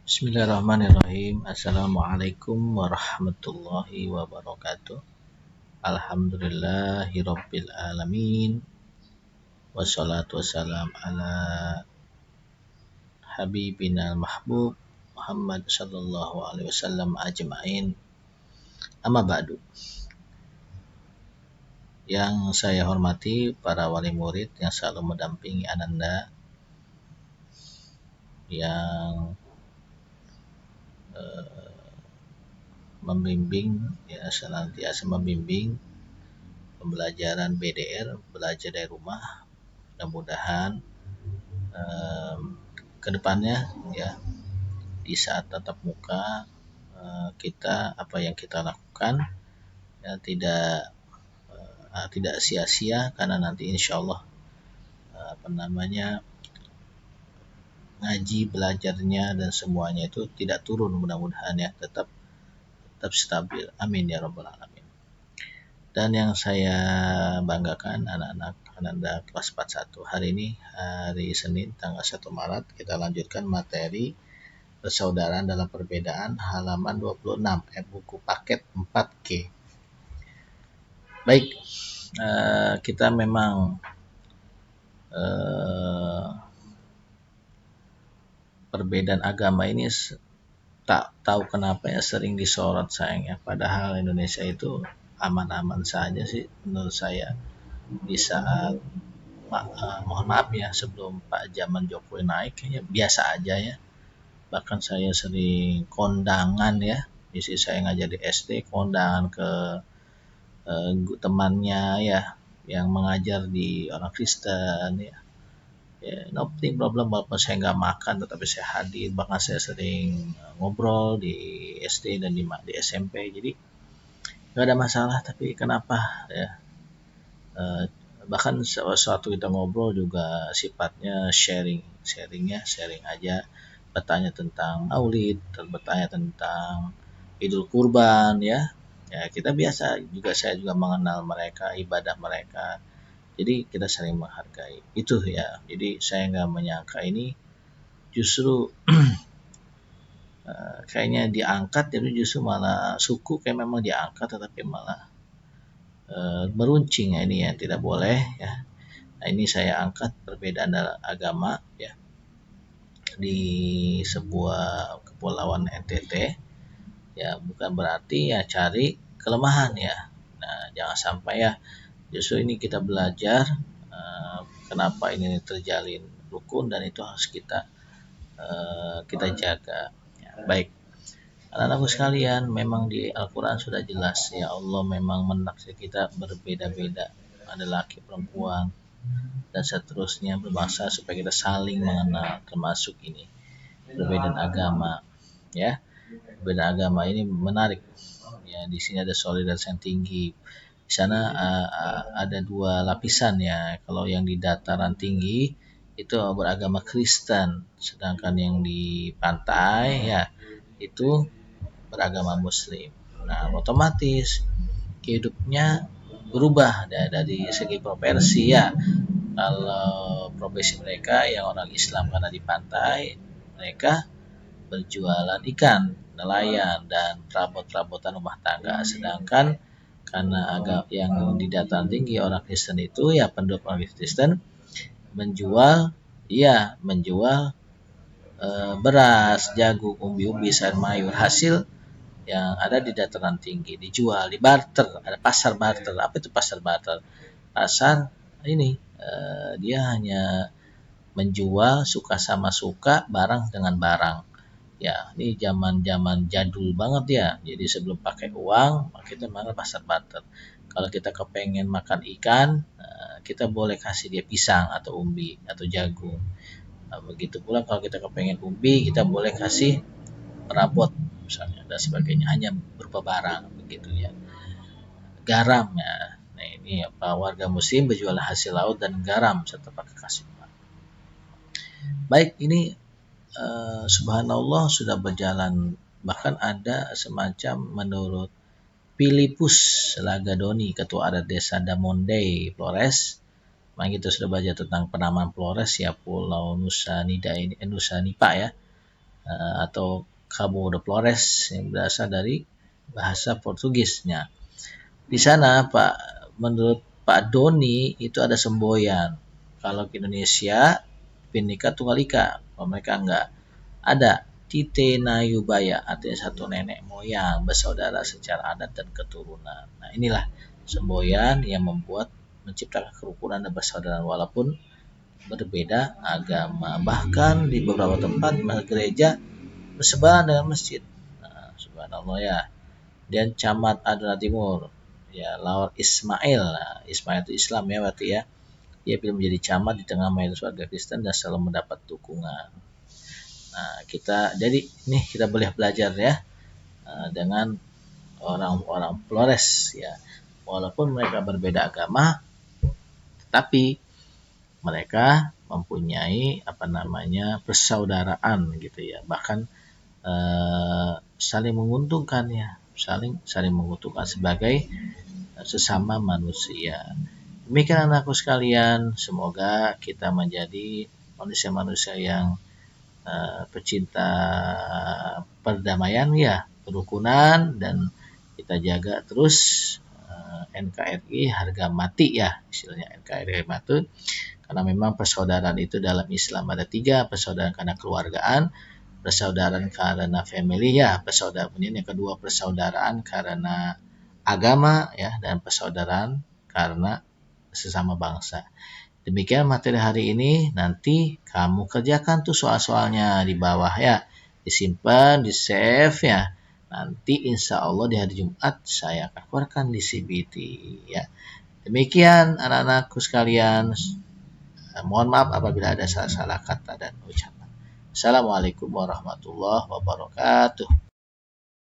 Bismillahirrahmanirrahim. Assalamualaikum warahmatullahi wabarakatuh. Alhamdulillahirabbil alamin. Wassalatu wassalam ala habibina mahbub Muhammad sallallahu alaihi wasallam ajmain. Amma ba'du. Yang saya hormati para wali murid yang selalu mendampingi Ananda, yang membimbing, senantiasa membimbing pembelajaran BDR, belajar dari rumah. Mudah-mudahan kedepannya ya di saat tatap muka kita apa yang kita lakukan ya tidak sia-sia, karena nanti insya Allah ngaji belajarnya dan semuanya itu tidak turun, mudah-mudahan ya tetap stabil, amin ya rabbal alamin. Dan yang saya banggakan anak-anak Ananda kelas 41 hari ini, hari Senin tanggal 1 Maret, kita lanjutkan materi persaudaraan dalam perbedaan halaman 26 buku paket 4G. Baik, kita memang perbedaan agama ini tak tahu kenapa ya sering disorot sayangnya, padahal Indonesia itu aman-aman saja sih menurut saya. Di saat mohon maaf ya, sebelum Pak Zaman Jokowi naik kayaknya biasa aja ya. Bahkan saya sering kondangan ya, isi saya ngajar di SD, kondangan ke temannya ya yang mengajar di orang Kristen ya. No problem, walaupun saya nggak makan tetapi saya hadir. Bahkan saya sering ngobrol di SD dan di SMP, jadi nggak ada masalah. Tapi kenapa ya, bahkan suatu kita ngobrol juga sifatnya sharing aja, bertanya tentang maulid, bertanya tentang Idul Kurban ya kita biasa juga, saya juga mengenal mereka, ibadah mereka, jadi kita saling menghargai itu ya. Jadi saya nggak menyangka ini justru kayaknya diangkat, jadi justru malah suku kayak memang diangkat tetapi malah meruncing ya, ini yang tidak boleh ya. Nah, ini saya angkat perbedaan dalam agama ya di sebuah kepulauan NTT ya, bukan berarti ya cari kelemahan ya. Nah, jangan sampai ya justru ini kita belajar kenapa ini terjalin rukun, dan itu harus kita jaga ya. Baik, anak-anakku sekalian, memang di Al-Quran sudah jelas ya, Allah memang menaksir kita berbeda-beda, ada laki perempuan dan seterusnya, berbangsa, supaya kita saling mengenal, termasuk ini perbedaan agama ya. Perbedaan agama ini menarik ya, di sini ada solidaritas yang tinggi. Di sana ada dua lapisan ya. Kalau yang di dataran tinggi itu beragama Kristen, sedangkan yang di pantai ya itu beragama Muslim. Nah, otomatis hidupnya berubah dari segi profesi ya. Kalau profesi mereka yang orang Islam, karena di pantai mereka berjualan ikan, nelayan, dan perabot-perabotan rumah tangga. Sedangkan karena yang di dataran tinggi orang Kristen itu ya, penduduk orang Kristen menjual beras, jagung, umbi-umbi, sayur mayur, hasil yang ada di dataran tinggi dijual, di barter. Ada pasar barter. Apa itu pasar barter? Pasar ini dia hanya menjual suka sama suka, barang dengan barang ya. Ini zaman jadul banget ya, jadi sebelum pakai uang kita malah pasar barter. Kalau kita kepengen makan ikan, kita boleh kasih dia pisang atau umbi atau jagung. Nah, begitu pula kalau kita kepengen umbi, kita boleh kasih perabot misalnya dan sebagainya, hanya berupa barang begitu ya. Garam ya, nah ini apa, warga muslim berjual hasil laut dan garam serta pakai kasih. Baik, ini subhanallah sudah berjalan, bahkan ada semacam menurut Filipus Lagadoni, ketua adat desa Damondei, Flores. Memang kita sudah baca tentang penamaan Flores ya, Pulau Nusa Nipa ya. atau Cabo de Flores yang berasal dari bahasa Portugisnya. Di sana menurut Pak Doni itu ada semboyan. Kalau ke Indonesia, Bhinneka Tunggal Ika. Kalau mereka enggak ada Tite Nayubaya, artinya satu nenek moyang bersaudara secara adat dan keturunan. Nah inilah semboyan yang menciptakan kerukunan dan persaudaraan walaupun berbeda agama. Bahkan di beberapa tempat gereja bersebelahan dengan masjid. Nah, subhanallah ya. Dan Camat Adana Timur, ya Lawar Ismail. Nah, Ismail itu Islam ya berarti ya. Dia belum menjadi camat di tengah mayoritas warga Kristen dan selalu mendapat dukungan. Nah, jadi ini kita boleh belajar ya dengan orang-orang Flores ya. Walaupun mereka berbeda agama, tetapi mereka mempunyai persaudaraan gitu ya. Bahkan saling menguntungkan ya, saling menguntungkan sebagai sesama manusia. Demikian anakku sekalian, semoga kita menjadi manusia-manusia yang pecinta perdamaian ya, kerukunan, dan kita jaga terus NKRI harga mati ya, istilahnya NKRI mati, karena memang persaudaraan itu dalam Islam ada 3, persaudaraan karena keluargaan, persaudaraan karena family ya, persaudaraan yang kedua persaudaraan karena agama ya, dan persaudaraan karena sesama bangsa. Demikian materi hari ini, nanti kamu kerjakan tuh soal-soalnya di bawah ya, disimpan, di save ya. Nanti insya Allah di hari Jumat saya akan keluarkan di CBT ya. Demikian anak-anakku sekalian, mohon maaf apabila ada salah-salah kata dan ucapan. Assalamualaikum warahmatullahi wabarakatuh.